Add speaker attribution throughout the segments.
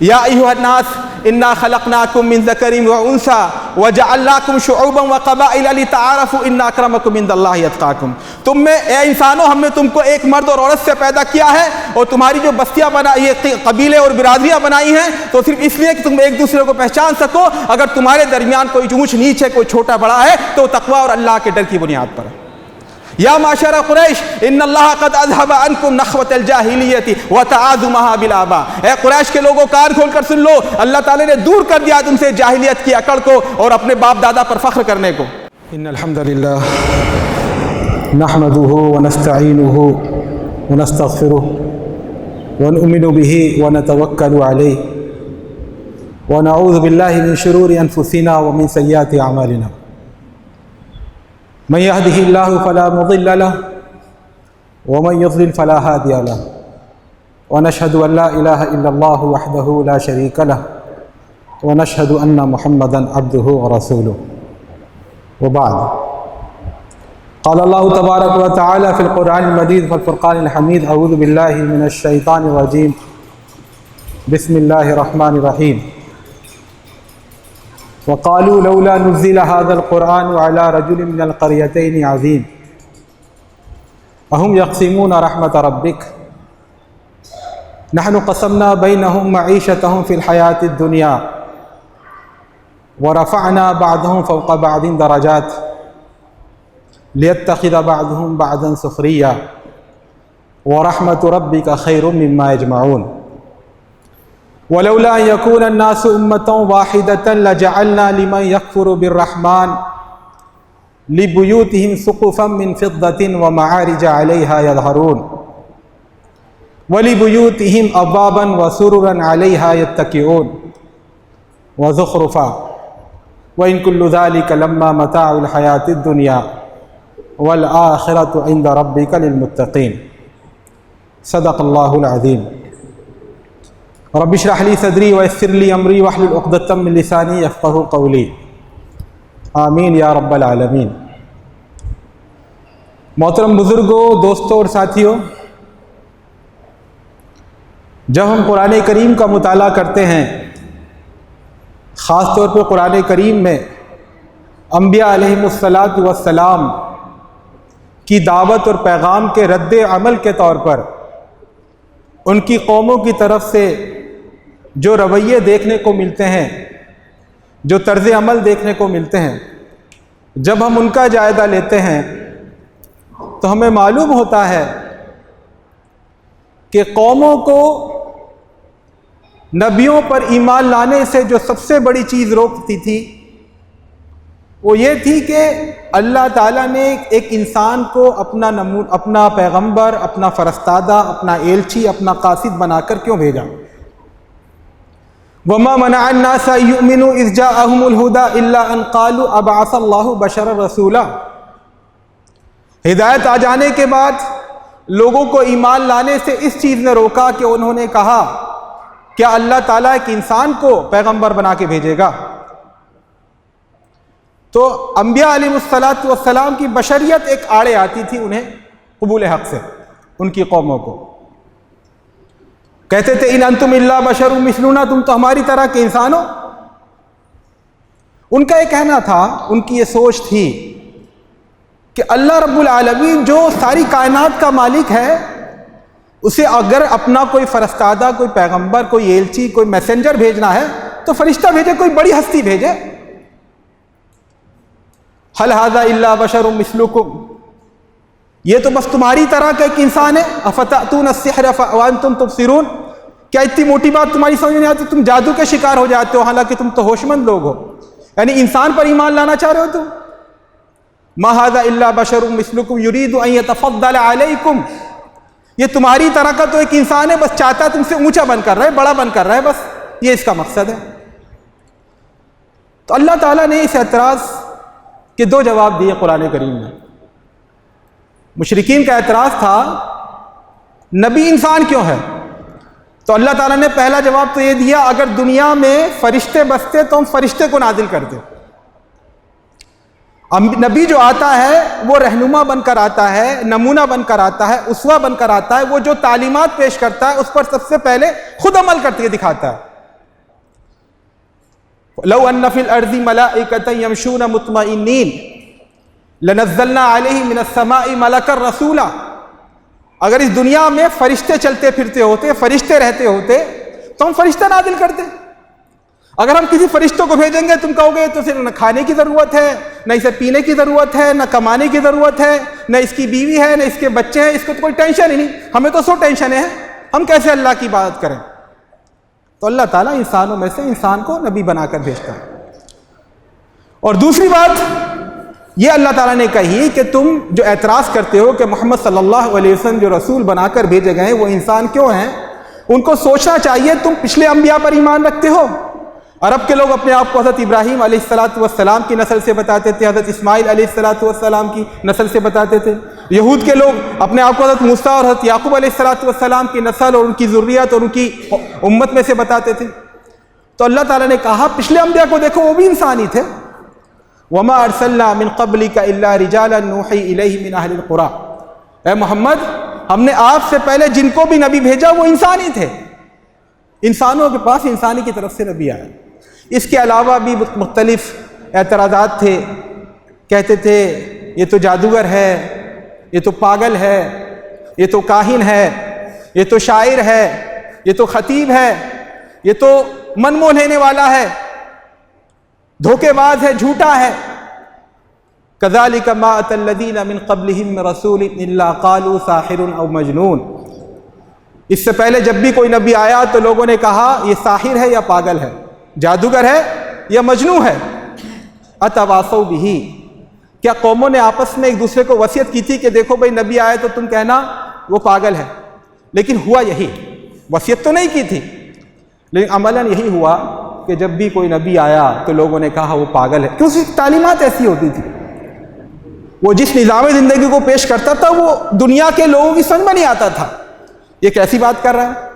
Speaker 1: یا ایھا الناس انا خلقناکم من ذکر و انثی وجعلناکم شعوبا وقبائل لتعارفوا ان اکرمکم عند اللہ اتقاکم. تم میں اے انسانوں ہم نے تم کو ایک مرد اور عورت سے پیدا کیا ہے، اور تمہاری جو بستیاں بنائی قبیلے اور برادریاں بنائی ہیں تو صرف اس لیے کہ تم ایک دوسرے کو پہچان سکو. اگر تمہارے درمیان کوئی اونچ نیچ ہے، کوئی چھوٹا بڑا ہے، تو تقوی اور اللہ کے ڈر کی بنیاد پر ہے. یا معشر قریش ان اللہ قد اذهب عنکم نخوۃ الجاہلیت وتعاظمها بالآباء. اے قریش کے لوگوں کان کھول کر سن لو، اللہ تعالی نے دور کر دیا تم سے جاہلیت کی اکڑ کو اور اپنے باپ دادا پر فخر کرنے کو. ان الحمد للہ نحمده ونستعینه ونستغفره ونؤمن به ونتوکل علیہ ونعوذ باللہ من شرور انفسنا ومن سیئات اعمالنا. من يهده الله فلا مضل له ومن يضلل فلا هادي له ونشهد أن لا إله إلا الله وحده لا شريك له ونشهد أن محمدا عبده ورسوله. وبعد، قال الله تبارك وتعالى في القرآن المجيد والفرقان الحميد: أعوذ بالله من الشيطان الرجيم، بسم الله الرحمن الرحيم. وقالوا لولا نزل هذا القرآن على رجل من القريتين عظيم أهم يقسمون رحمة ربك نحن قسمنا بينهم معيشتهم في الحياة الدنيا ورفعنا بعضهم فوق بعض درجات ليتخذ بعضهم بعضا سخريا ورحمة ربك خير مما يجمعون. ولولا أن يكون الناس أمة واحدة لجعلنا لمن يكفر بالرحمن لبيوتهم سقفا من فضة ومعارج عليها يظهرون ولبيوتهم أبوابا وسررا عليها يتكئون وزخرفا وإن كل ذلك لما متاع الحياة الدنيا والآخرة عند ربك للمتقين. صدق الله العظيم. رب اشرح لي صدري ويسر لي امري واحلل عقدة من لساني يفقهوا قولي. آمین یا رب العالمین. محترم بزرگوں، دوستوں اور ساتھیوں، جب ہم قرآن کریم کا مطالعہ کرتے ہیں، خاص طور پہ قرآن کریم میں انبیاء علیہم السلام کی دعوت اور پیغام کے رد عمل کے طور پر ان کی قوموں کی طرف سے جو رویے دیکھنے کو ملتے ہیں، جو طرز عمل دیکھنے کو ملتے ہیں، جب ہم ان کا جائزہ لیتے ہیں تو ہمیں معلوم ہوتا ہے کہ قوموں کو نبیوں پر ایمان لانے سے جو سب سے بڑی چیز روکتی تھی وہ یہ تھی کہ اللہ تعالیٰ نے ایک انسان کو اپنا پیغمبر، اپنا فرستادہ، اپنا ایلچی، اپنا قاصد بنا کر کیوں بھیجا؟ وَمَا مَنَعَ النَّاسَ أَن يُؤْمِنُوا إِذْ جَاءَهُمُ الْهُدَىٰ إِلَّا أَن قَالُوا أَبْعَثَ اللَّهُ بَشَرًا رَسُولًا. ہدایت آ جانے کے بعد لوگوں کو ایمان لانے سے اس چیز نے روکا کہ انہوں نے کہا کیا اللہ تعالیٰ ایک انسان کو پیغمبر بنا کے بھیجے گا؟ تو انبیاء علیہ السلام کی بشریت ایک آڑے آتی تھی انہیں قبول حق سے، ان کی قوموں کو کہتے تھے ان انتم الا بشر مثلنا، تم تو ہماری طرح کے انسان ہو. ان کا یہ کہنا تھا، ان کی یہ سوچ تھی کہ اللہ رب العالمین جو ساری کائنات کا مالک ہے، اسے اگر اپنا کوئی فرستادہ، کوئی پیغمبر، کوئی ایلچی، کوئی میسنجر بھیجنا ہے تو فرشتہ بھیجے، کوئی بڑی ہستی بھیجے. هل هذا الا بشر مثلکم، یہ تو بس تمہاری طرح کا ایک انسان ہے. افتأتون السحر وانتم تبصرون، کیا اتنی موٹی بات تمہاری سمجھ نہیں آتی؟ تم جادو کے شکار ہو جاتے ہو حالانکہ تم تو ہوش مند لوگ ہو. یعنی انسان پر ایمان لانا چاہ رہے ہو تم؟ ما هذا الا بشر مثلکم یرید ان یتفضل علیکم، یہ تمہاری طرح کا تو ایک انسان ہے، بس چاہتا ہے تم سے اونچا بن کر رہے، بڑا بن کر رہے، بس یہ اس کا مقصد ہے. تو اللہ تعالیٰ نے اس اعتراض کے دو جواب دیے قرآن کریم میں. مشرکین کا اعتراض تھا نبی انسان کیوں ہے؟ تو اللہ تعالیٰ نے پہلا جواب تو یہ دیا اگر دنیا میں فرشتے بستے تو ہم فرشتے کو نازل کرتے. نبی جو آتا ہے وہ رہنما بن کر آتا ہے، نمونہ بن کر آتا ہے، اسوہ بن کر آتا ہے. وہ جو تعلیمات پیش کرتا ہے اس پر سب سے پہلے خود عمل کرتے دکھاتا ہے. لو ان فی الارض ملائکۃ یمشون مطمئنین لنزلنا علیہم من السماء ملکا رسولا، اگر اس دنیا میں فرشتے چلتے پھرتے ہوتے، فرشتے رہتے ہوتے تو ہم فرشتہ نازل کرتے۔ اگر ہم کسی فرشتوں کو بھیجیں گے تم کہو گے تو صرف نہ کھانے کی ضرورت ہے، نہ اسے پینے کی ضرورت ہے، نہ کمانے کی ضرورت ہے، نہ اس کی بیوی ہے، نہ اس کے بچے ہیں، اس کو تو کوئی ٹینشن ہی نہیں، ہمیں تو 100 ٹینشنیں ہیں، ہم کیسے اللہ کی عبادت کریں؟ تو اللہ تعالیٰ انسانوں میں سے انسان کو نبی بنا کر بھیجتا ہے۔ اور دوسری بات یہ اللہ تعالیٰ نے کہی کہ تم جو اعتراض کرتے ہو کہ محمد صلی اللہ علیہ وسلم جو رسول بنا کر بھیجے گئے ہیں وہ انسان کیوں ہیں، ان کو سوچنا چاہیے تم پچھلے انبیاء پر ایمان رکھتے ہو۔ عرب کے لوگ اپنے آپ کو حضرت ابراہیم علیہ السلام کی نسل سے بتاتے تھے، حضرت اسماعیل علیہ السلام کی نسل سے بتاتے تھے۔ یہود کے لوگ اپنے آپ کو حضرت موسیٰ اور حضرت یعقوب علیہ السلام کی نسل اور ان کی ذریت اور ان کی امت میں سے بتاتے تھے۔ تو اللہ تعالیٰ نے کہا پچھلے انبیاء کو دیکھو، وہ بھی انسان ہی تھے۔ وَمَا أَرْسَلْنَا مِن قَبْلِكَ إِلَّا رِجَالًا نُوحِي إِلَيْهِم مِّنْ أَهْلِ الْقُرَىٰ، اے محمد ہم نے آپ سے پہلے جن کو بھی نبی بھیجا وہ انسان ہی تھے، انسانوں کے پاس انسانی کی طرف سے نبی آیا۔ اس کے علاوہ بھی مختلف اعتراضات تھے، کہتے تھے یہ تو جادوگر ہے، یہ تو پاگل ہے، یہ تو کاہن ہے، یہ تو شاعر ہے، یہ تو خطیب ہے، یہ تو من موہ لینے والا ہے، دھوکے باز ہے، جھوٹا ہے۔ كَذَلِكَ مَا أَتَى الَّذِينَ مِن قَبْلِهِم مِّن رَّسُولٍ إِلَّا قَالُوا سَاحِرٌ أَوْ مَجْنُونٌ، اس سے پہلے جب بھی کوئی نبی آیا تو لوگوں نے کہا یہ ساحر ہے یا پاگل ہے، جادوگر ہے یا مجنون ہے۔ أَتَوَاصَوْا بِهِ، کیا قوموں نے آپس میں ایک دوسرے کو وصیت کی تھی کہ دیکھو بھئی نبی آئے تو تم کہنا وہ پاگل ہے؟ لیکن ہوا یہی، وصیت تو نہیں کی تھی لیکن عملاً یہی ہوا کہ جب بھی کوئی نبی آیا تو لوگوں نے کہا وہ پاگل ہے، کیوں؟ اس کی تعلیمات ایسی ہوتی تھی، وہ جس نظام زندگی کو پیش کرتا تھا وہ دنیا کے لوگوں کی سمجھ میں نہیں آتا تھا، یہ کیسی بات کر رہا ہے۔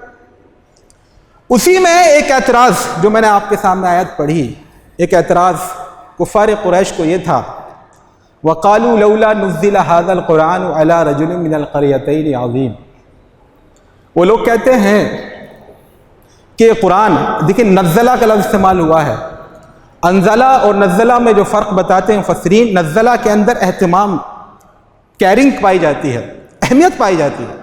Speaker 1: اسی میں ایک اعتراض جو میں نے آپ کے سامنے آیت پڑھی، ایک اعتراض کفار قریش کو یہ تھا، وَقَالُوا لَوْلَا نُزِّلَ هَذَا الْقُرْآنُ عَلَىٰ رَجُلٍ مِّنَ الْقَرْيَتَيْنِ عَظِيمٍ، وہ لوگ کہتے ہیں کہ قرآن، دیکھیں نزلہ کا لفظ استعمال ہوا ہے، انزلہ اور نزلہ میں جو فرق بتاتے ہیں مفسرین، نزلہ کے اندر اہتمام، کیئرنگ پائی جاتی ہے، اہمیت پائی جاتی ہے،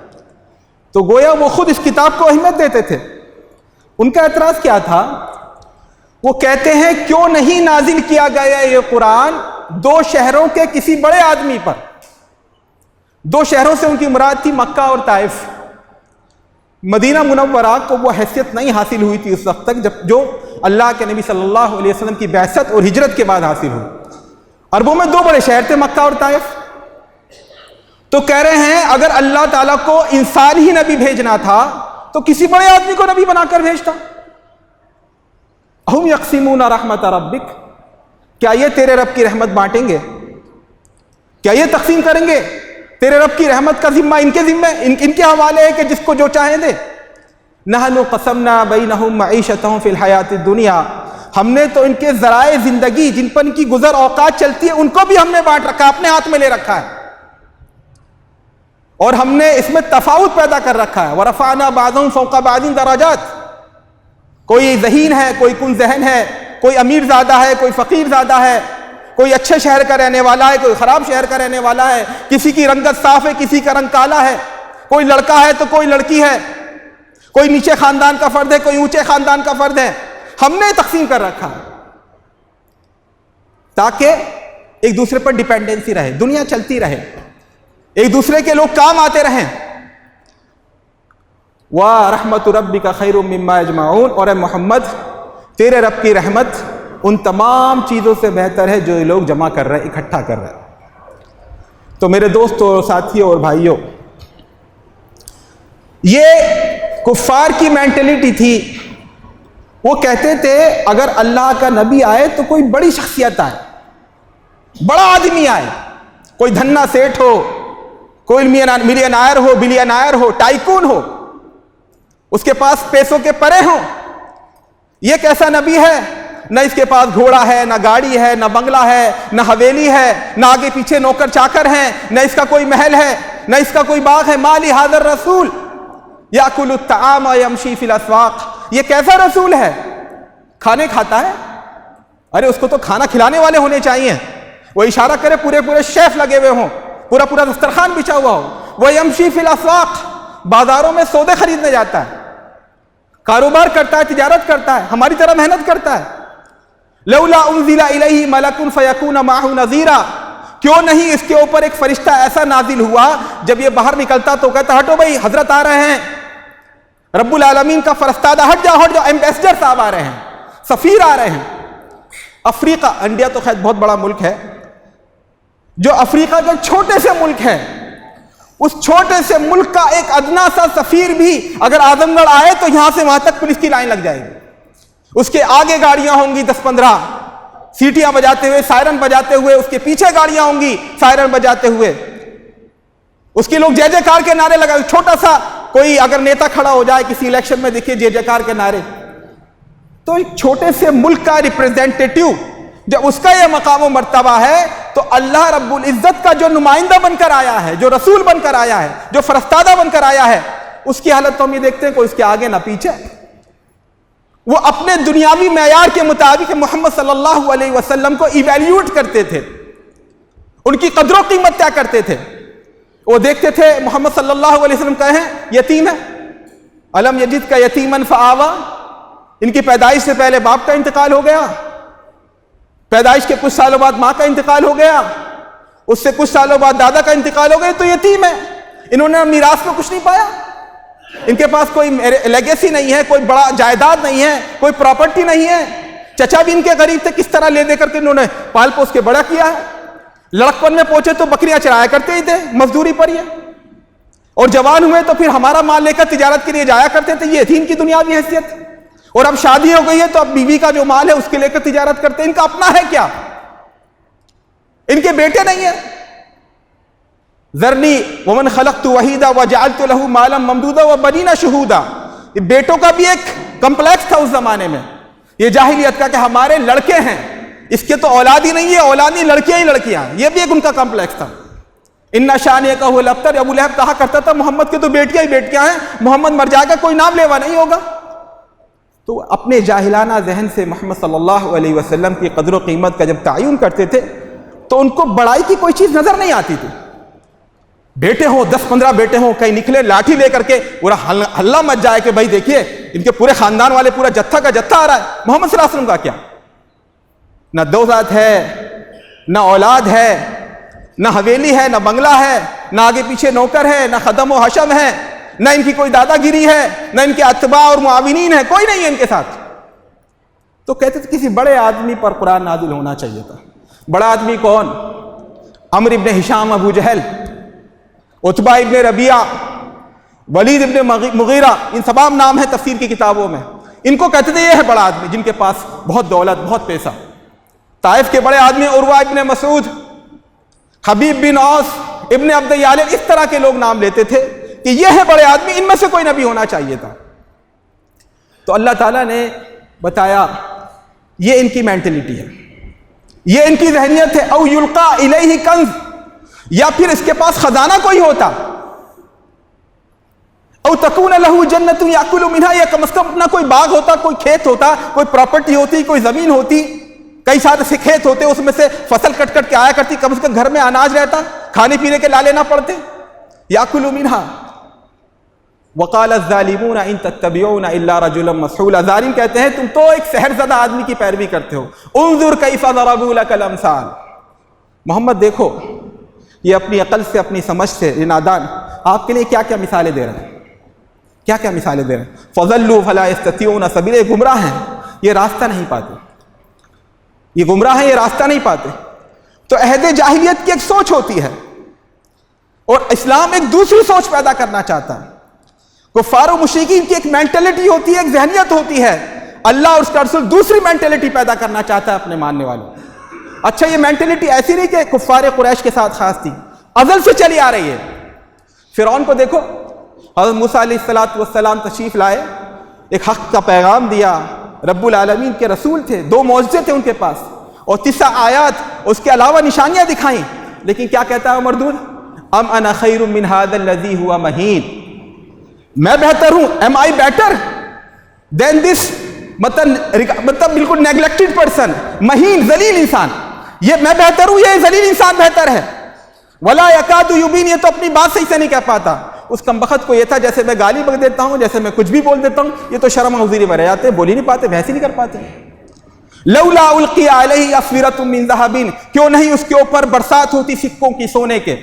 Speaker 1: تو گویا وہ خود اس کتاب کو اہمیت دیتے تھے۔ ان کا اعتراض کیا تھا؟ وہ کہتے ہیں کیوں نہیں نازل کیا گیا یہ قرآن 2 شہروں کے کسی بڑے آدمی پر؟ 2 شہروں سے ان کی مراد تھی مکہ اور طائف۔ مدینہ منورہ کو وہ حیثیت نہیں حاصل ہوئی تھی اس وقت تک جو اللہ کے نبی صلی اللہ علیہ وسلم کی بعثت اور ہجرت کے بعد حاصل ہوئی۔ عربوں میں 2 بڑے شہر تھے، مکہ اور طائف۔ تو کہہ رہے ہیں اگر اللہ تعالیٰ کو انسان ہی نبی بھیجنا تھا تو کسی بڑے آدمی کو نبی بنا کر بھیجتا۔ اَهُمْ يَقْسِمُونَ رَحْمَتَ رَبِّكَ، کیا یہ تیرے رب کی رحمت بانٹیں گے؟ کیا یہ تقسیم کریں گے؟ تیرے رب کی رحمت کا ذمہ ان کے ذمہ، ان کے حوالے ہے کہ جس کو جو چاہیں دے۔ نحن قسمنا بینہم معیشتہم فی الحیات الدنیا، ہم نے تو ان کے ذرائع زندگی جن پر ان کی گزر اوقات چلتی ہے ان کو بھی ہم نے بانٹ رکھا ہے، اپنے ہاتھ میں لے رکھا ہے، اور ہم نے اس میں تفاوت پیدا کر رکھا ہے۔ ورفعنا بعضهم فوق بعض درجات، کوئی ذہین ہے، کوئی کن ذہن ہے، کوئی امیر زادہ ہے، کوئی فقیر زادہ ہے، کوئی اچھے شہر کا رہنے والا ہے، کوئی خراب شہر کا رہنے والا ہے، کسی کی رنگت صاف ہے، کسی کا رنگ کالا ہے، کوئی لڑکا ہے تو کوئی لڑکی ہے، کوئی نیچے خاندان کا فرد ہے، کوئی اونچے خاندان کا فرد ہے، ہم نے تقسیم کر رکھا ہے تاکہ ایک دوسرے پر ڈیپینڈنسی رہے، دنیا چلتی رہے، ایک دوسرے کے لوگ کام آتے رہیں۔ وَرَحْمَةُ رَبِّكَ خَيْرٌ مِّمَّا يَجْمَعُونَ، اور اے محمد تیرے رب کی رحمت ان تمام چیزوں سے بہتر ہے جو یہ لوگ جمع کر رہے ہیں، اکٹھا کر رہے ہیں۔ تو میرے دوستوں، ساتھیوں اور بھائیوں، یہ کفار کی مینٹلٹی تھی۔ وہ کہتے تھے اگر اللہ کا نبی آئے تو کوئی بڑی شخصیت آئے، بڑا آدمی آئے، کوئی دھنا سیٹھ ہو، کوئی ملینائر ہو، بلینائر ہو، ٹائکون ہو، اس کے پاس پیسوں کے پرے ہوں۔ یہ کیسا نبی ہے؟ نہ اس کے پاس گھوڑا ہے، نہ گاڑی ہے، نہ بنگلہ ہے، نہ حویلی ہے، نہ آگے پیچھے نوکر چاکر ہیں، نہ اس کا کوئی محل ہے، نہ اس کا کوئی باغ ہے۔ مالی ھذا الرسول یاکل الطعام ویمشی فی الاسواق، یہ کیسا رسول ہے؟ کھانے کھاتا ہے، ارے اس کو تو کھانا کھلانے والے ہونے چاہیے. وہ اشارہ کرے پورے پورے شیف لگے ہوئے ہوں, پورا پورا دسترخوان بچھا ہوا ہو. وہ یمشی فی الاسواق, بازاروں میں سودے خریدنے جاتا ہے, کاروبار کرتا ہے, تجارت کرتا ہے, ہماری طرح محنت کرتا ہے. لولا انزل الیہ ملک فیکون معہ نذیرا, کیوں نہیں اس کے اوپر ایک فرشتہ ایسا نازل ہوا جب یہ باہر نکلتا تو کہتا ہٹو بھائی حضرت آ رہے ہیں, رب العالمین کا فرستادہ, ہٹ جاؤ ہٹ جاؤ, ایمبیسڈر صاحب آ رہے ہیں, سفیر آ رہے ہیں. افریقہ, انڈیا تو خیر بہت بڑا ملک ہے, جو افریقہ کے چھوٹے سے ملک ہے, اس چھوٹے سے ملک کا ایک ادنا سا سفیر بھی اگر اعظم گڑھ آئے تو یہاں سے وہاں تک پولیس کی لائن لگ جائے گی. اس کے آگے گاڑیاں ہوں گی 10-15 سیٹیاں بجاتے ہوئے, سائرن بجاتے ہوئے, اس کے پیچھے گاڑیاں ہوں گی سائرن بجاتے ہوئے, اس کے لوگ جے جے کار کے نعرے لگائے. چھوٹا سا کوئی اگر نیتا کھڑا ہو جائے کسی الیکشن میں, دیکھیے جے جے کار کے نعرے. تو ایک چھوٹے سے ملک کا ریپریزنٹیٹیو جب اس کا یہ مقام و مرتبہ ہے, تو اللہ رب العزت کا جو نمائندہ بن کر آیا ہے, جو رسول بن کر آیا ہے, جو فرستادہ بن کر آیا ہے, اس کی حالت تو ہم یہ دیکھتے ہیں کوئی اس کے آگے نہ پیچھے. وہ اپنے دنیاوی معیار کے مطابق محمد صلی اللہ علیہ وسلم کو ایویلیوٹ کرتے تھے, ان کی قدر و قیمت طے کرتے تھے. وہ دیکھتے تھے محمد صلی اللہ علیہ وسلم کہیں یتیم ہے, الم یجد کا یتیمن فآوا, ان کی پیدائش سے پہلے باپ کا انتقال ہو گیا, پیدائش کے کچھ سالوں بعد ماں کا انتقال ہو گیا, اس سے کچھ سالوں بعد دادا کا انتقال ہو گیا, تو یتیم ہے. انہوں نے میراث میں کچھ نہیں پایا, ان کے پاس کوئی لیگیسی نہیں ہے, کوئی بڑا جائیداد نہیں ہے, کوئی پراپرٹی نہیں ہے. چچا بھی ان کے غریب تھے, کس طرح لے دے کر کے انہوں نے پال پوس کے بڑا کیا ہے. لڑکپن میں پہنچے تو بکریاں چرایا کرتے ہی تھے, مزدوری پر ہی, اور جوان ہوئے تو پھر ہمارا مال لے کر تجارت کے لیے جایا کرتے تھے. یہ تھی ان کی دنیاوی حیثیت. اور اب شادی ہو گئی ہے تو اب بیوی کا جو مال ہے اس کے لے کر تجارت کرتے ہیں. ان کا اپنا ہے کیا؟ ان کے بیٹے نہیں ہیں. ذرنی ومن خلقت وحیدا وجعلت له مالا ممدودا وبنین شہودا. بیٹوں کا بھی ایک کمپلیکس تھا اس زمانے میں, یہ جاہلیت کا, کہ ہمارے لڑکے ہیں, اس کے تو اولاد ہی نہیں ہے, اولاد نہیں, لڑکیاں ہی لڑکیاں. یہ بھی ایک ان کا کمپلیکس تھا. ان شانئک هو الابتر. ابو لہب کہا کرتا تھا محمد کے تو بیٹیاں ہی بیٹیاں ہیں, محمد مر جائے گا کوئی نام لیوا نہیں ہوگا. تو اپنے جاہلانہ ذہن سے محمد صلی اللہ علیہ وسلم کی قدر و قیمت کا جب تعین کرتے تھے تو ان کو بڑائی کی کوئی چیز نظر نہیں آتی تھی. بیٹے ہوں 10-15 بیٹے ہوں, کہیں نکلے لاٹھی لے کر کے, پورا ہلہ مچ جائے کہ بھائی دیکھیے ان کے پورے خاندان والے پورا جتھا کا جتھا آ رہا ہے. محمد صلی اللہ علیہ وسلم کا کیا, نہ دوزات ہے, نہ اولاد ہے, نہ حویلی ہے, نہ بنگلہ ہے, نہ آگے پیچھے نوکر ہے, نہ خدم و حشم ہے, نہ ان کی کوئی دادا گیری ہے, نہ ان کے اتباع اور معاونین ہے, کوئی نہیں ہے ان کے ساتھ. تو کہتے تھے کسی بڑے آدمی پر قرآن نازل ہونا چاہیے تھا. بڑا آدمی کون؟ عمرو ابن ہشام ابو جہل, عتبہ ابن ربیعہ, ولید ابن مغیرہ, ان تمام نام ہیں تفسیر کی کتابوں میں. ان کو کہتے تھے یہ ہے بڑا آدمی جن کے پاس بہت دولت, بہت پیسہ. طائف کے بڑے آدمی عروہ ابن مسعود, حبیب بن اوس, ابن عبد یالے, اس طرح کے لوگ نام لیتے تھے کہ یہ ہے بڑے آدمی, ان میں سے کوئی نبی ہونا چاہیے تھا. تو اللہ تعالیٰ نے بتایا یہ ان کی مینٹلٹی ہے, یہ ان کی ذہنیت ہے. او یلقا الیہ کنز, یا پھر اس کے پاس خزانہ کوئی ہوتا. او تکون لہ جنت یاکل منہا, یا کم از کم اپنا کوئی باغ ہوتا, کوئی کھیت ہوتا, کوئی پراپرٹی ہوتی, کوئی زمین ہوتی, کئی سارے سے کھیت ہوتے, اس میں سے فصل کٹ کٹ کے آیا کرتی, کم از کم گھر میں اناج رہتا, کھانے پینے کے لالے نہ پڑتے. یاکل منہا. وقال الظالمون ان تتبعون الا رجلا مسحولا. ظالم کہتے ہیں تم تو ایک سحر زدہ آدمی کی پیروی کرتے ہو. انظر کیف ضربوا لك الامثال. محمد دیکھو یہ اپنی عقل سے, اپنی سمجھ سے, یہ نادان آپ کے لیے کیا کیا مثالیں دے رہے ہیں, کیا کیا مثالیں دے رہے ہیں. فضلوا فلا يستطيعون سبيلا. یہ گمراہ ہیں, یہ راستہ نہیں پاتے, یہ گمراہ ہیں, یہ راستہ نہیں پاتے. تو عہد جاہلیت کی ایک سوچ ہوتی ہے اور اسلام ایک دوسری سوچ پیدا کرنا چاہتا ہے. کفار و مشرکین کی ایک مینٹلٹی ہوتی ہے, ایک ذہنیت ہوتی ہے. اللہ اور اس کا رسول دوسری مینٹلٹی پیدا کرنا چاہتا ہے اپنے ماننے والوں. اچھا یہ مینٹلٹی ایسی نہیں کہ کفار قریش کے ساتھ خاص تھی, ازل سے چلی آ رہی ہے. فرعون کو دیکھو, حضرت موسیٰ علیہ السلام تشریف لائے, ایک حق کا پیغام دیا, رب العالمین کے رسول تھے, 2 معجزے تھے ان کے پاس اور 9 آیات, اس کے علاوہ نشانیاں دکھائیں. لیکن کیا کہتا ہے مردود, ام انا خیر من هذا الذی هو مہین. میں بہتر ہوں, am I better than this مطلب بالکل نیگلیکٹڈ پرسن، مہین ذلیل انسان، یہ میں بہتر ہوں، یہ ذلیل انسان بہتر ہے. ولا یکاد یبین، یہ تو اپنی بات صحیح سے نہیں کہہ پاتا. اس کمبخت کو یہ تھا جیسے میں گالی بک دیتا ہوں، جیسے میں کچھ بھی بول دیتا ہوں، یہ تو شرم حضوری میں رہ جاتے، بول ہی نہیں پاتے، بحث ہی نہیں کر پاتے. لولا القی علیہ اسورۃ من ذہب، کیوں نہیں اس کے اوپر برسات ہوتی سکوں کی سونے کے.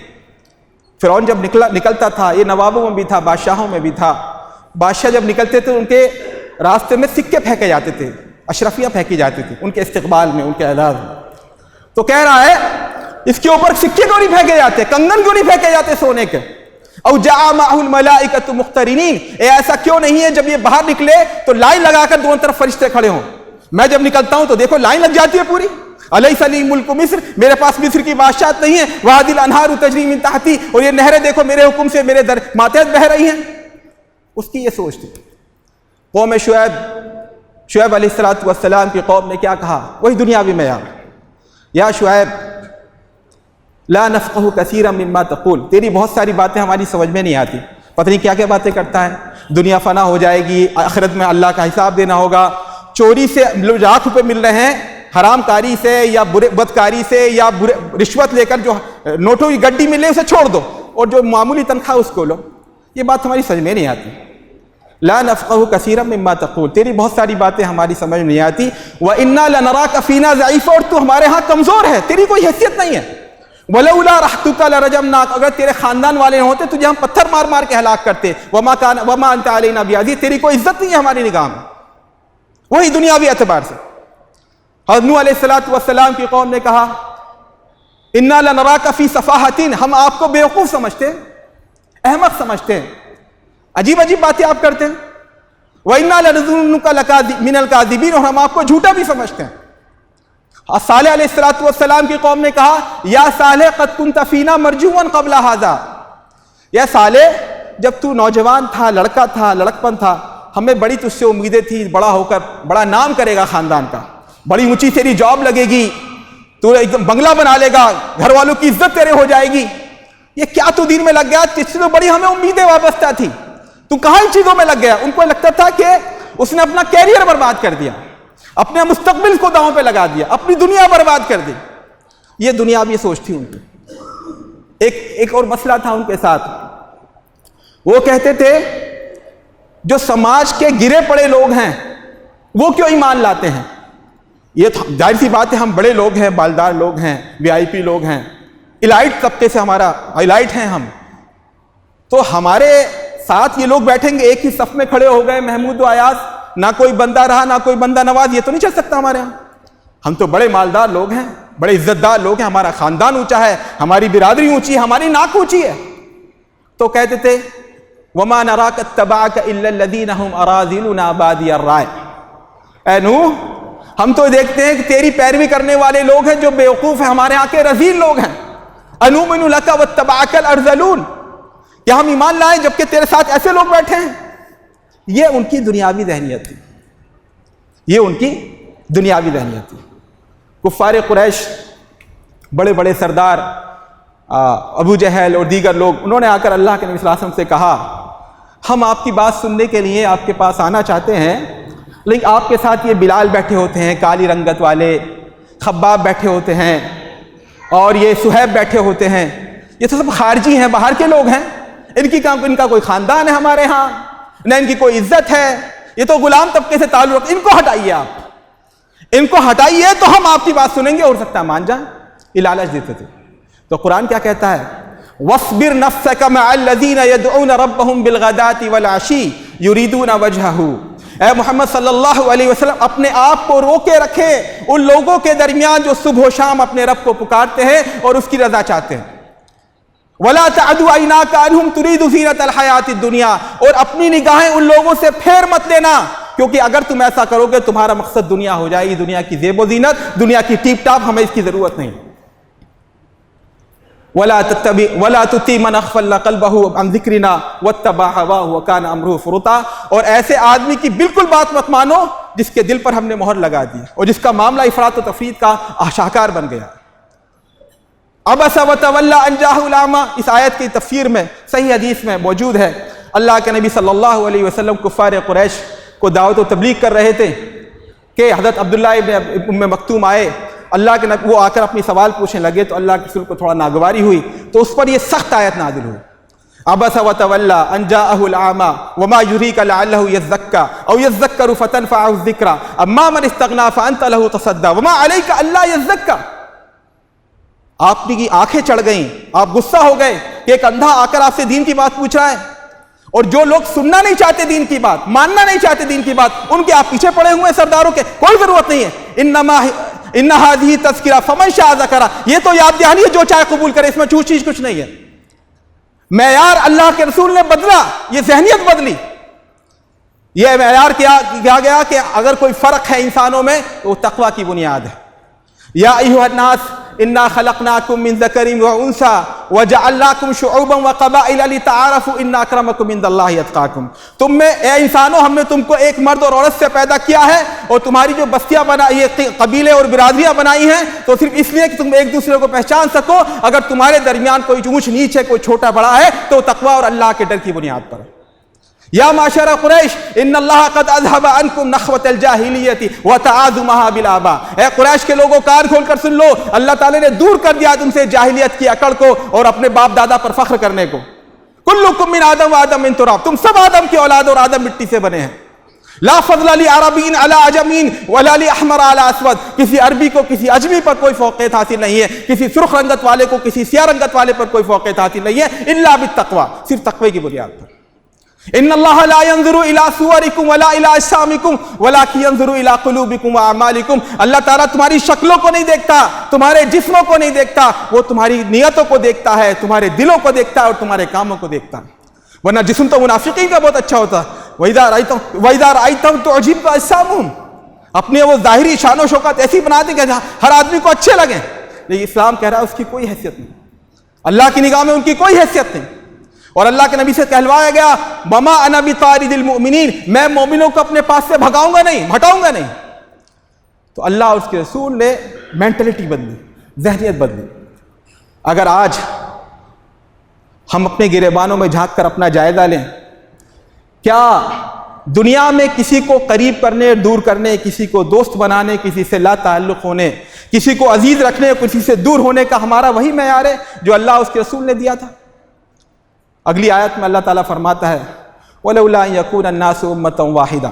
Speaker 1: فرعون جب نکلتا تھا، یہ نوابوں میں بھی تھا، بادشاہوں میں بھی تھا، بادشاہ جب نکلتے تھے ان کے راستے میں سکے پھینکے جاتے تھے، اشرفیاں پھینکی جاتی تھی ان کے استقبال میں، ان کے اعزاز میں. تو کہہ رہا ہے اس کے اوپر سکے کیوں نہیں پھینکے جاتے، کنگن کیوں نہیں پھینکے جاتے سونے کے. او جاء معه الملائکۃ مقترنین، ایسا کیوں نہیں ہے جب یہ باہر نکلے تو لائن لگا کر دونوں طرف فرشتے کھڑے ہوں. میں جب نکلتا ہوں تو دیکھو لائن لگ جاتی ہے پوری. الیس لی ملک مصر، میرے پاس مصر کی بادشاہت نہیں ہے. وہذہ الانہار تجری من تحتی، اور یہ نہریں دیکھو میرے حکم سے میرے ماتحت بہہ رہی ہیں. اس کی یہ سوچ تھی. قوم شعیب علیہ السلام کی قوم نے کیا کہا، وہی دنیاوی معیار، یا شعیب لا نفقہ کثیرا مما تقول، تیری بہت ساری باتیں ہماری سمجھ میں نہیں آتی، پتہ نہیں کیا کیا باتیں کرتا ہے. دنیا فنا ہو جائے گی، آخرت میں اللہ کا حساب دینا ہوگا، چوری سے لاکھ روپے مل رہے ہیں، حرام کاری سے یا بدکاری سے یا رشوت لے کر جو نوٹوں کی گڈی ملے اسے چھوڑ دو، اور جو معمولی تنخواہ اس کو لو. یہ بات ہماری سمجھ میں نہیں آتی. لا نفقہ کثیرا مما تقول، تیری بہت ساری باتیں ہماری سمجھ میں نہیں آتی. وَإِنَّا لَنَرَاكَ فِينَا ضَعِيفًا، اور تو ہمارے ہاں کمزور ہے، تیری کوئی حیثیت نہیں ہے. وَلَوْلَا رَحْتُكَ لَرَجَمْنَاكَ، اگر تیرے خاندان والے ہوتے تجھے ہم پتھر مار مار کے ہلاک کرتے. وَمَا أَنْتَ عَلَيْنَا بِعَزِيزٍ، تیری کوئی عزت نہیں ہے ہماری نگاہ میں. وہی دنیاوی اعتبار سے. حضرت نوح علیہ السلام کی قوم نے کہا اِنَّا لَنَرَاكَ فِي صَفَاحَةٍ، ہم آپ کو بیوقوف سمجھتے ہیں، احمق سمجھتے ہیں، عجیب عجیب باتیں آپ کرتے ہیں. وَإِنَّا لَنَظُنُّكَ مِنَ الْكَاذِبِينَ، اور ہم آپ کو جھوٹا بھی سمجھتے ہیں. صالح علیہ السلام کی قوم نے کہا یا صالح قد كنت فینا مرجوا قبل هذا، یا صالح جب تو نوجوان تھا، لڑکا تھا، لڑکپن تھا، ہمیں بڑی تجھ سے امیدیں تھی، بڑا ہو کر بڑا نام کرے گا خاندان کا، بڑی اونچی تیری جاب لگے گی، تو ایک دم بنگلہ بنا لے گا، گھر والوں کی عزت تیرے ہو جائے گی. یہ کیا تو دین میں لگ گیا، اس سے تو بڑی ہمیں امیدیں وابستہ تھی، تو کہاں ان چیزوں میں لگ گیا. ان کو لگتا تھا کہ اس نے اپنا کیریئر برباد کر دیا، اپنے مستقبل کو داؤں پہ لگا دیا، اپنی دنیا برباد کر دی. یہ دنیاوی سوچ تھی ان کی. ایک اور مسئلہ تھا ان کے ساتھ، وہ کہتے تھے جو سماج کے گرے پڑے لوگ ہیں وہ کیوں ایمان لاتے ہیں. یہ ظاہر سی بات ہے، ہم بڑے لوگ ہیں، بالدار لوگ ہیں، وی آئی پی لوگ ہیں، الائٹ طبقے سے ہمارا الائٹ ہیں ہم، تو ہمارے ساتھ یہ لوگ بیٹھیں گے، ایک ہی صف میں کھڑے ہو گئے محمود و ایاز، نہ کوئی بندہ رہا نہ کوئی بندہ نواز، یہ تو نہیں چل سکتا ہمارے ہاں. ہم تو بڑے مالدار لوگ ہیں، بڑے عزت دار لوگ ہیں، ہمارا خاندان اونچا ہے، ہماری برادری اونچی ہے، ہماری ناک اونچی ہے. تو کہتے تھے وَمَا نَرَاكَ اتَّبَعَكَ إِلَّا الَّذِينَ هُمْ أَرَاذِلُنَا بَادِيَ الرَّأْيِ، اے نوح ہم تو دیکھتے ہیں کہ تیری پیروی کرنے والے لوگ ہیں جو بیوقوف ہیں، ہمارے ہاں کے رذیل لوگ ہیں. أَنُؤْمِنُ لَكَ وَاتَّبَعَكَ الْأَرْذَلُونَ، کیا ہم ایمان لائیں جبکہ تیرے ساتھ ایسے لوگ بیٹھے ہیں. یہ ان کی دنیاوی ذہنیت تھی، یہ ان کی دنیاوی ذہنیت تھی. کفار قریش، بڑے بڑے سردار ابو جہل اور دیگر لوگ، انہوں نے آ کر اللہ کے نبی صلی اللہ علیہ وسلم سے کہا ہم آپ کی بات سننے کے لیے آپ کے پاس آنا چاہتے ہیں، لیکن آپ کے ساتھ یہ بلال بیٹھے ہوتے ہیں کالی رنگت والے، خباب بیٹھے ہوتے ہیں، اور یہ صہیب بیٹھے ہوتے ہیں، یہ تو سب خارجی ہیں، باہر کے لوگ ہیں، ان کا کوئی خاندان ہے ہمارے ہاں، نہ ان کی کوئی عزت ہے، یہ تو غلام طبقے سے تعلق، ان کو ہٹائیے، آپ ان کو ہٹائیے تو ہم آپ کی بات سنیں گے، ہو سکتا ہے مان جائیں. یہ لالچ دیتے تھے. تو قرآن کیا کہتا ہے وَاصْبِرْ نَفْسَكَ مَعَ الَّذِينَ يَدْعُونَ رَبَّهُمْ بِالْغَدَاةِ وَالْعَشِيِّ يُرِيدُونَ وَجْهَهُ، اے محمد صلی اللہ علیہ وسلم اپنے آپ کو روکے رکھے ان لوگوں کے درمیان جو صبح و شام اپنے رب کو پکارتے ہیں اور اس کی رضا چاہتے ہیں. وَلَا تَعْدُ عَيْنَاكَ عَنْهُمْ تُرِيدُ زِينَةَ الْحَيَاةِ الدُّنْيَا، اور اپنی نگاہیں ان لوگوں سے پھیر مت لینا، کیونکہ اگر تم ایسا کرو گے تمہارا مقصد دنیا ہو جائے گی، دنیا کی زیب و زینت، دنیا کی ٹیپ ٹاپ، ہمیں اس کی ضرورت نہیں. وَلَا تُطِيعْ مَنْ أَغْفَلْنَا قَلْبَهُ عَنْ ذِكْرِنَا وَاتَّبَعَ هَوَاهُ وَكَانَ أَمْرُهُ فُرُطًا، اور ایسے آدمی کی بالکل بات مت مانو جس کے دل پر ہم نے مہر لگا دی اور جس کا معاملہ افراط و تفریط کا شاہکار بن گیا. عَبَسَ وَتَوَلَّىٰ أَن جَاءَهُ الْأَعْمَىٰ، اس آیت کی تفسیر میں صحیح حدیث میں موجود ہے، اللہ کے نبی صلی اللہ علیہ وسلم کفار قریش کو دعوت و تبلیغ کر رہے تھے. کہ حضرت عبداللہ ابن ام مکتوم آئے، اللہ کے نبی وہ آ کر اپنی سوال پوچھنے لگے تو اللہ کے رسول کو تھوڑا ناگواری ہوئی تو اس پر یہ سخت آیت نازل ہوئی، عبس وتولى ان جاءه الاعمى وما يدريك لعله يزكى او يذكر فتنفعه الذكرى اما من استغنى فانت له تصدى وما عليك الا يزكى. آپ کی آنکھیں چڑھ گئیں، آپ غصہ ہو گئے کہ ایک اندھا آ کر آپ سے دین کی بات پوچھ رہا ہے، اور جو لوگ سننا نہیں چاہتے دین کی بات، ماننا نہیں چاہتے دین کی بات، ان کے آپ پیچھے پڑے ہوئے ہیں سرداروں کے، کوئی ضرورت نہیں ہے. انما ان هذه تذکرہ فمن شاء ذکر، یہ تو یاد دہانی ہے جو چاہے قبول کرے، اس میں چوز چیز کچھ نہیں ہے. معیار اللہ کے رسول نے بدلا، یہ ذہنیت بدلی. یہ معیار کیا گیا کہ اگر کوئی فرق ہے انسانوں میں تو وہ تقوی کی بنیاد ہے. یا ایھا الناس انا خلقناکم من ذکر وانثی وجعلناکم شعوبا وقبائل لتعارفوا ان اکرمکم عند اللہ اتقاکم. تم میں اے انسانوں ہم نے تم کو ایک مرد اور عورت سے پیدا کیا ہے اور تمہاری جو بستیاں بنائی یہ قبیلے اور برادریاں بنائی ہیں تو صرف اس لیے کہ تم ایک دوسرے کو پہچان سکو. اگر تمہارے درمیان کوئی اونچ نیچ ہے، کوئی چھوٹا بڑا ہے تو تقوی اور اللہ کے ڈر کی بنیاد پر. یا معشر قریش ان اللہ قد اذهب عنکم نخوۃ الجاہلیت وتعاظمها بالآباء. اے قریش کے لوگوں کان کھول کر سن لو، اللہ تعالی نے دور کر دیا تم سے جاہلیت کی اکڑ کو اور اپنے باپ دادا پر فخر کرنے کو. کلکم من آدم وآدم من تراب، تم سب آدم کی اولاد اور آدم مٹی سے بنے ہیں. لا فضل لعربی علی عجمی ولا لاحمر علی اسود، کسی عربی کو کسی اجمی پر کوئی فوقیت حاصل نہیں ہے، کسی سرخ رنگت والے کو کسی سیاہ رنگت والے پر کوئی فوقیت حاصل نہیں ہے، الا بالتقوی، صرف تقوی کی بنیاد پر. ان اللہ لا ينظر الى صورکم ولا الى اجسامکم ولکن ينظر الى قلوبکم واعمالکم. اللہ تعالیٰ تمہاری شکلوں کو نہیں دیکھتا، تمہارے جسموں کو نہیں دیکھتا، وہ تمہاری نیتوں کو دیکھتا ہے، تمہارے دلوں کو دیکھتا ہے اور تمہارے کاموں کو دیکھتا ہے. ورنہ جسم تو منافقین کا بہت اچھا ہوتا ہے. وَإِذَا رَأَيْتَهُمْ تُعْجِبْكَ أَجْسَامُهُمْ، اپنے وہ ظاہری شان و شوکت ایسی بنا دیں کہ ہر آدمی کو اچھے لگیں، لیکن اسلام کہہ رہا ہے اس کی کوئی حیثیت نہیں، اللہ کی نگاہ میں ان کی کوئی حیثیت نہیں. اور اللہ کے نبی سے کہلوایا گیا وَمَا أَنَا بِطَارِدِ الْمُؤْمِنِينَ، میں مومنوں کو اپنے پاس سے بھگاؤں گا نہیں، ہٹاؤں گا نہیں. تو اللہ اور اس کے رسول نے مینٹلٹی بدلی، ذہنیت بدلی. اگر آج ہم اپنے گریبانوں میں جھانک کر اپنا جائزہ لیں، کیا دنیا میں کسی کو قریب کرنے، دور کرنے، کسی کو دوست بنانے، کسی سے لا تعلق ہونے، کسی کو عزیز رکھنے، کسی سے دور ہونے کا ہمارا وہی معیار ہے جو اللہ اس کے رسول نے دیا تھا؟ اگلی آیت میں اللہ تعالیٰ فرماتا ہے وَلَوْلَا أَن يَكُونَ النَّاسُ أُمَّةً وَاحِدَةً،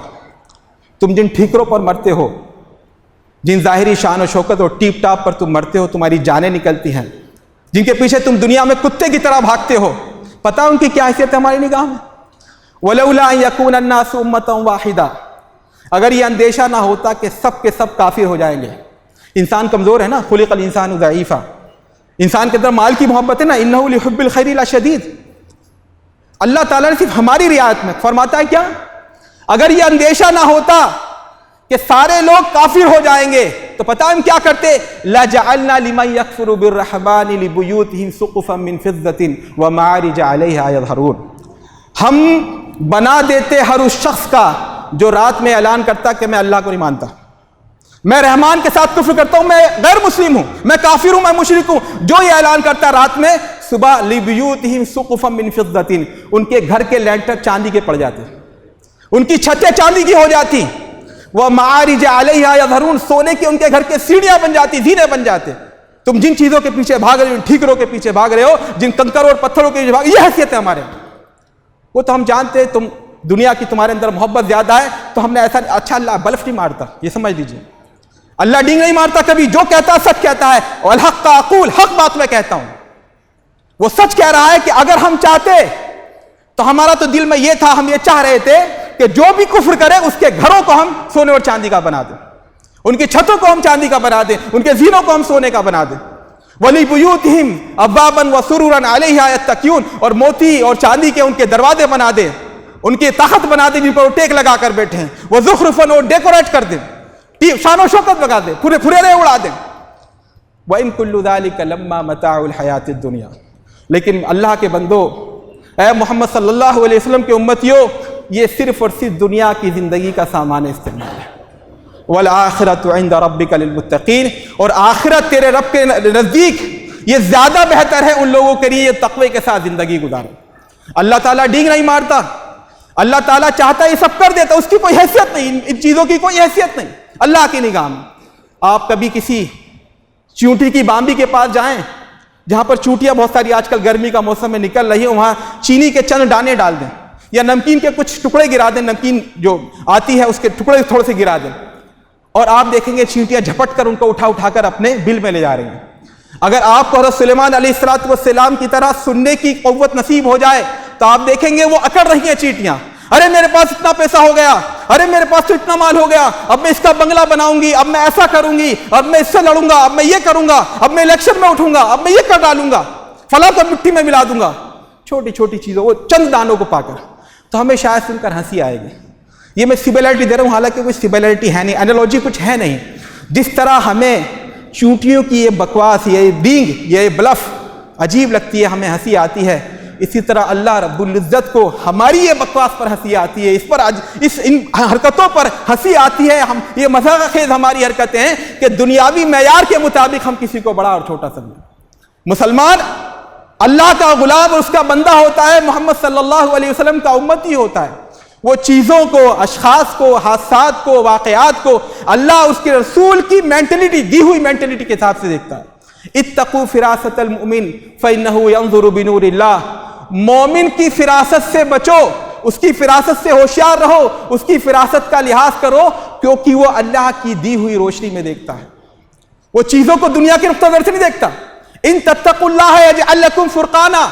Speaker 1: تم جن ٹھیکروں پر مرتے ہو، جن ظاہری شان و شوکت اور ٹیپ ٹاپ پر تم مرتے ہو، تمہاری جانیں نکلتی ہیں، جن کے پیچھے تم دنیا میں کتے کی طرح بھاگتے ہو، پتہ ان کی کیا حیثیت ہے ہماری نگاہ میں؟ وَلَوْلَا أَن يَكُونَ النَّاسُ أُمَّةً وَاحِدَةً، اگر یہ اندیشہ نہ ہوتا کہ سب کے سب کافر ہو جائیں گے. انسان کمزور ہے نا، خلق الانسان ضعیفا، انسان کے اندر مال کی محبت ہے نا، إِنَّهُ لِحُبِّ الْخَيْرِ لَشَدِيدٌ. اللہ تعالیٰ نے صرف ہماری رعایت میں فرماتا ہے کیا؟ اگر یہ اندیشہ نہ ہوتا کہ سارے لوگ کافر ہو جائیں گے تو پتہ ہم کیا کرتے؟ لَجَعَلْنَا لِمَن يَكْفُرُ بِالرَّحْمَنِ لِبُيُوتِهِمْ سُقُفًا مِّن فِضَّةٍ وَمَعَارِجَ عَلَيْهَا يَظْهَرُونَ. ہم بنا دیتے ہر اس شخص کا جو رات میں اعلان کرتا کہ میں اللہ کو نہیں مانتا، میں رحمان کے ساتھ کفر کرتا ہوں، میں غیر مسلم ہوں، میں کافر ہوں، میں مشرک ہوں. جو یہ اعلان کرتا رات میں، صبح لِبُيُوتِهِمْ سُقُفًا مِّن فِضَّةٍ، ان کے گھر کے لینٹر چاندی کے پڑ جاتے، ان کی چھتیں چاندی کی ہو جاتی. وَمَعَارِجَ عَلَيْهَا يَظْهَرُونَ، سونے کی ان کے گھر کے سیڑھیاں بن جاتی، زینے بن جاتے. تم جن چیزوں کے پیچھے بھاگ رہے ہو، ٹھیکروں کے پیچھے بھاگ رہے ہو، جن کنکر اور پتھروں کے پیچھے بھاگ، یہ حیثیت ہے ہمارے. وہ تو ہم جانتے تم دنیا کی تمہارے اندر محبت زیادہ ہے تو ہم نے ایسا، اچھا اللہ بلف نہیں مارتا، یہ سمجھ لیجیے، اللہ ڈینگ نہیں مارتا کبھی، جو کہتا ہے سچ کہتا ہے. وَالْحَقَّ أَقُولُ، حق بات میں کہتا ہوں. وہ سچ کہہ رہا ہے کہ اگر ہم چاہتے تو ہمارا تو دل میں یہ تھا، ہم یہ چاہ رہے تھے کہ جو بھی کفر کرے اس کے گھروں کو ہم سونے اور چاندی کا بنا دیں، ان کی چھتوں کو ہم چاندی کا بنا دیں، ان کے زینوں کو ہم سونے کا بنا دیں. وَلِبُيُوتِهِمْ أَبْوَابًا وَسُرُرًا عَلَيْهَا يَتَّكِئُونَ، اور موتی اور چاندی کے ان کے دروازے بنا دیں، ان کے تخت بنا دیں جن پر وہ ٹیک لگا کر بیٹھے ہیں. وَزُخْرُفًا، اور ڈیکوریٹ کر دیں، شان و شوکت لگا دیں، پھریرے اڑا دیں. وَإِن كُلُّ ذَلِكَ لَمَّا مَتَاعُ الْحَيَاةِ الدُّنْيَا، لیکن اللہ کے بندو، اے محمد صلی اللہ علیہ وسلم کے امتیوں، یہ صرف اور صرف دنیا کی زندگی کا سامان استعمال ہے. وَالْآخِرَةُ عِنْدَ رَبِّكَ لِلْمُتَّقِينَ، اور آخرت تیرے رب کے نزدیک یہ زیادہ بہتر ہے ان لوگوں کے لیے تقوی کے ساتھ زندگی گزارے. اللہ تعالیٰ ڈینگ نہیں مارتا، اللہ تعالیٰ چاہتا یہ سب کر دیتا، اس کی کوئی حیثیت نہیں، ان چیزوں کی کوئی حیثیت نہیں. اللہ کی نگاہ میں۔ آپ کبھی کسی چیونٹی کی بامبی کے پاس جائیں جہاں پر چونٹیاں بہت ساری آج کل گرمی کا موسم میں نکل رہی ہیں، وہاں چینی کے چند دانے ڈال دیں یا نمکین کے کچھ ٹکڑے گرا دیں، نمکین جو آتی ہے اس کے ٹکڑے تھوڑے سے گرا دیں، اور آپ دیکھیں گے چینٹیاں جھپٹ کر ان کو اٹھا کر اپنے بل میں لے جا رہی ہیں۔ اگر آپ کو حضرت سلیمان علیہ السلام کی طرح سننے کی قوت نصیب ہو جائے تو آپ دیکھیں گے وہ اکڑ رہی ہیں چینٹیاں، ارے میرے پاس اتنا پیسہ ہو گیا، ارے میرے پاس تو اتنا مال ہو گیا، اب میں اس کا بنگلہ بناؤں گی، اب میں ایسا کروں گی، اب میں اس سے لڑوں گا، اب میں یہ کروں گا، اب میں الیکشن میں اٹھوں گا، اب میں یہ کر ڈالوں گا، فلاں کو مٹی میں ملا دوں گا، چھوٹی چھوٹی چیزوں وہ چند دانوں کو پا کر، تو ہمیں شاید سن کر ہنسی آئے گی۔ یہ میں سملرٹی دے رہا ہوں، حالانکہ کوئی سملرٹی ہے نہیں، انالوجی کچھ ہے نہیں۔ جس طرح ہمیں چونٹیوں کی یہ بکواس، یہ بینگ، یہ بلف عجیب لگتی ہے، ہمیں ہنسی آتی ہے، اسی طرح اللہ رب العزت کو ہماری یہ بکواس پر ہنسی آتی ہے، ان حرکتوں پر ہنسی آتی ہے۔ ہم یہ مذاق خیز ہماری حرکتیں ہیں کہ دنیاوی معیار کے مطابق ہم کسی کو بڑا اور چھوٹا سمجھیں۔ مسلمان اللہ کا غلام اور اس کا بندہ ہوتا ہے، محمد صلی اللہ علیہ وسلم کا امتی ہوتا ہے۔ وہ چیزوں کو، اشخاص کو، حادثات کو، واقعات کو اللہ اس کے رسول کی مینٹلٹی، دی ہوئی مینٹلٹی کے حساب سے دیکھتا ہے۔ اتقوا فراست المؤمن فإنه ينظر بنور اللہ، مومن کی فراست سے بچو، اس کی فراست سے ہوشیار رہو، اس کی فراست کا لحاظ کرو، کیونکہ وہ اللہ کی دی ہوئی روشنی میں دیکھتا ہے، وہ چیزوں کو دنیا کے نقطہ نظر سے نہیں دیکھتا۔ ان تتقوا اللہ یجعل لکم فرقانا،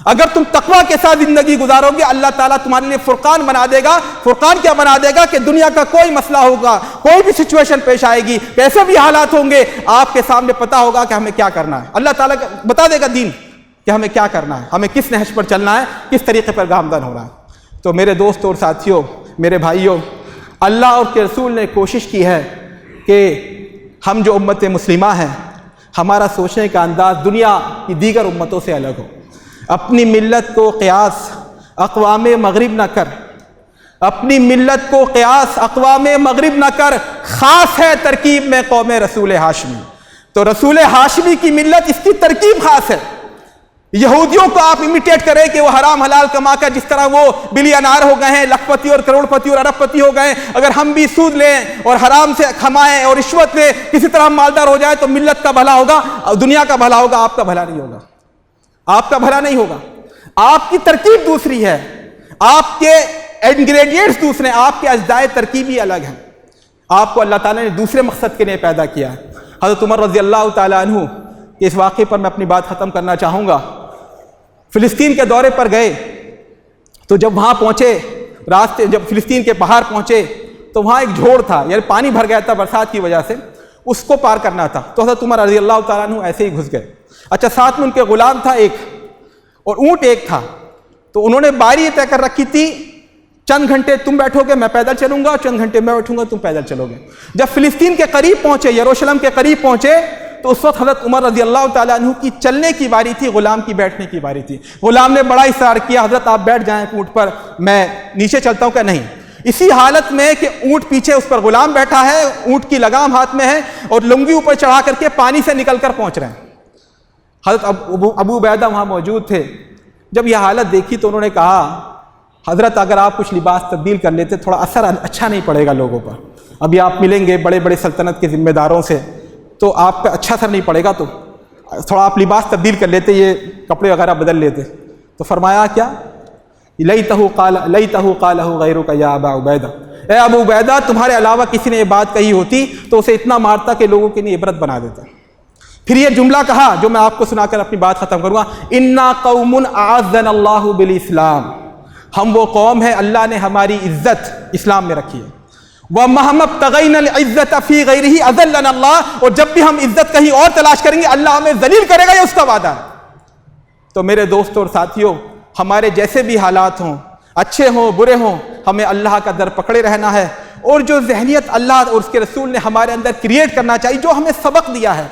Speaker 1: اگر تم تقوی کے ساتھ زندگی گزارو گے اللہ تعالیٰ تمہارے لیے فرقان بنا دے گا۔ فرقان کیا بنا دے گا کہ دنیا کا کوئی مسئلہ ہوگا، کوئی بھی سچویشن پیش آئے گی، کیسے بھی حالات ہوں گے، آپ کے سامنے پتا ہوگا کہ ہمیں کیا کرنا ہے۔ اللہ تعالیٰ بتا دے گا دین کہ ہمیں کیا کرنا ہے، ہمیں کس نہج پر چلنا ہے، کس طریقے پر گامزن ہونا ہے۔ تو میرے دوستوں اور ساتھیوں، میرے بھائیوں، اللہ اور کے رسول نے کوشش کی ہے کہ ہم جو امت مسلمہ ہیں، ہمارا سوچنے کا انداز دنیا کی دیگر امتوں سے الگ ہو۔ اپنی ملت کو قیاس اقوام مغرب نہ کر، اپنی ملت کو قیاس اقوام مغرب نہ کر، خاص ہے ترکیب میں قوم رسول ہاشمی۔ تو رسول ہاشمی کی ملت، اس کی ترکیب خاص ہے۔ یہودیوں کو آپ امیٹیٹ کریں کہ وہ حرام حلال کما کر جس طرح وہ بلینار ہو گئے ہیں، لاکھ پتی اور کروڑ پتی اور ارب پتی ہو گئے ہیں، اگر ہم بھی سود لیں اور حرام سے کھمائیں اور رشوت لیں، کسی طرح ہم مالدار ہو جائیں تو ملت کا بھلا ہوگا، دنیا کا بھلا ہوگا، آپ کا بھلا نہیں ہوگا، آپ کا بھلا نہیں ہوگا۔ آپ کی ترکیب دوسری ہے، آپ کے انگریڈینٹس دوسرے ہیں، آپ کے اجزائے ترکیبی الگ ہیں۔ آپ کو اللہ تعالیٰ نے دوسرے مقصد کے لیے پیدا کیا ہے۔ حضرت عمر رضی اللہ تعالیٰ عنہ کے اس واقعے پر میں اپنی بات ختم کرنا چاہوں گا۔ فلسطین کے دورے پر گئے تو جب وہاں پہنچے، راستے جب فلسطین کے پہاڑ پہنچے تو وہاں ایک جھوڑ تھا، یعنی پانی بھر گیا تھا برسات کی وجہ سے، اس کو پار کرنا تھا۔ تو حضرت عمر رضی اللہ تعالیٰ عنہ ایسے ہی گھس گئے۔ اچھا، ساتھ میں ان کے غلام تھا ایک اور اونٹ ایک تھا، تو انہوں نے باری طے کر رکھی تھی، چند گھنٹے تم بیٹھو گے میں پیدل چلوں گا، چند گھنٹے میں بیٹھوں گا تم پیدل چلو گے۔ جب فلسطین کے قریب پہنچے، یروشلم کے قریب پہنچے، تو اس وقت حضرت عمر رضی اللہ تعالیٰ عنہ کی چلنے کی باری تھی، غلام کی بیٹھنے کی باری تھی۔ غلام نے بڑا اصرار کیا، حضرت آپ بیٹھ جائیں اونٹ پر، میں نیچے چلتا ہوں، کہ نہیں۔ اسی حالت میں کہ اونٹ پیچھے، اس پر غلام بیٹھا ہے، اونٹ کی لگام ہاتھ میں ہے اور لنگی اوپر چڑھا کر کے پانی سے نکل کر پہنچ رہے ہیں۔ حضرت ابو عبیدہ وہاں موجود تھے۔ جب یہ حالت دیکھی تو انہوں نے کہا، حضرت اگر آپ کچھ لباس تبدیل کر لیتے تھوڑا اثر اچھا نہیں پڑے گا لوگوں پر، ابھی آپ ملیں گے بڑے بڑے سلطنت کے ذمہ داروں سے تو آپ پہ اچھا اثر نہیں پڑے گا، تو تھوڑا آپ لباس تبدیل کر لیتے، یہ کپڑے وغیرہ بدل لیتے۔ تو فرمایا کیا، لیتہ قالہ غیرک یا ابا عبیدہ، اے ابو عبیدہ تمہارے علاوہ کسی نے یہ بات کہی ہوتی تو اسے اتنا مارتا کہ لوگوں کے لیے عبرت بنا دیتا۔ پھر یہ جملہ کہا جو میں آپ کو سنا کر اپنی بات ختم کروں گا، انا قوم اعزنا اللہ بالاسلام، ہم وہ قوم ہے اللہ نے ہماری عزت اسلام میں رکھی ہے۔ وَمَهْمَا ابْتَغَيْنَا الْعِزَّةَ فِي غَيْرِهِ أَذَلَّنَا اللَّهُ، اور جب بھی ہم عزت کہیں اور تلاش کریں گے اللہ ہمیں ذلیل کرے گا، یہ اس کا وعدہ ہے۔ تو میرے دوستوں اور ساتھیوں، ہمارے جیسے بھی حالات ہوں، اچھے ہوں برے ہوں، ہمیں اللہ کا در پکڑے رہنا ہے، اور جو ذہنیت اللہ اور اس کے رسول نے ہمارے اندر کریٹ کرنا چاہیے، جو ہمیں سبق دیا ہے،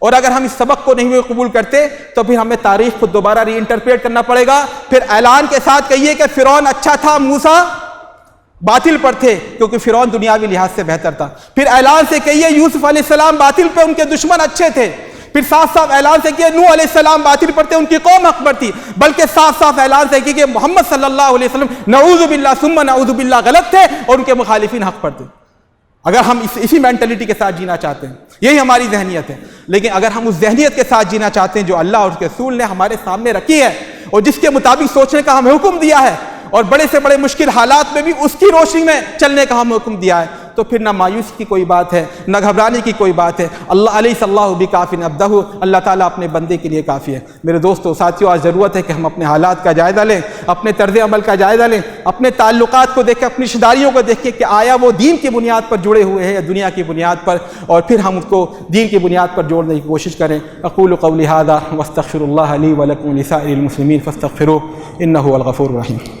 Speaker 1: اور اگر ہم اس سبق کو نہیں قبول کرتے تو پھر ہمیں تاریخ کو دوبارہ ری انٹرپریٹ کرنا پڑے گا۔ پھر اعلان کے ساتھ کہیے کہ فرعون اچھا تھا، موسیٰ باطل پر تھے، کیونکہ فرعون دنیاوی لحاظ سے بہتر تھا۔ پھر اعلان سے کہیے یوسف علیہ السلام باطل پہ، ان کے دشمن اچھے تھے۔ پھر صاف صاف اعلان سے کہیے نوح علیہ السلام باطل پر تھے، ان کی قوم حق پر تھی۔ بلکہ صاف صاف اعلان سے کہیے کہ محمد صلی اللہ علیہ وسلم نعوذ باللہ ثم نعوذ باللہ غلط تھے اور ان کے مخالفین حق پر تھے۔ اگر ہم اسی مینٹلٹی کے ساتھ جینا چاہتے ہیں، یہی ہماری ذہنیت ہے، لیکن اگر ہم اس ذہنیت کے ساتھ جینا چاہتے ہیں جو اللہ اور اس کے رسول نے ہمارے سامنے رکھی ہے اور جس کے مطابق سوچنے کا ہمیں حکم دیا ہے، اور بڑے سے بڑے مشکل حالات میں بھی اس کی روشنی میں چلنے کا ہمیں حکم دیا ہے، تو پھر نہ مایوسی کی کوئی بات ہے، نہ گھبرانے کی کوئی بات ہے۔ اللہ علیہ اللہ بکافٍ عبدہ، اللہ تعالیٰ اپنے بندے کے لیے کافی ہے۔ میرے دوستو ساتھیو، آج ضرورت ہے کہ ہم اپنے حالات کا جائزہ لیں، اپنے طرز عمل کا جائزہ لیں، اپنے تعلقات کو دیکھیں، اپنی رشتہ داریوں کو دیکھیں کہ آیا وہ دین کی بنیاد پر جڑے ہوئے ہیں یا دنیا کی بنیاد پر، اور پھر ہم اس کو دین کی بنیاد پر جوڑنے کی کوشش کریں۔ اقول قولی ھذا واستغفر اللہ لی ولکم ولسائر المسلمین فاستغفروہ انہ هو الغفور الرحیم۔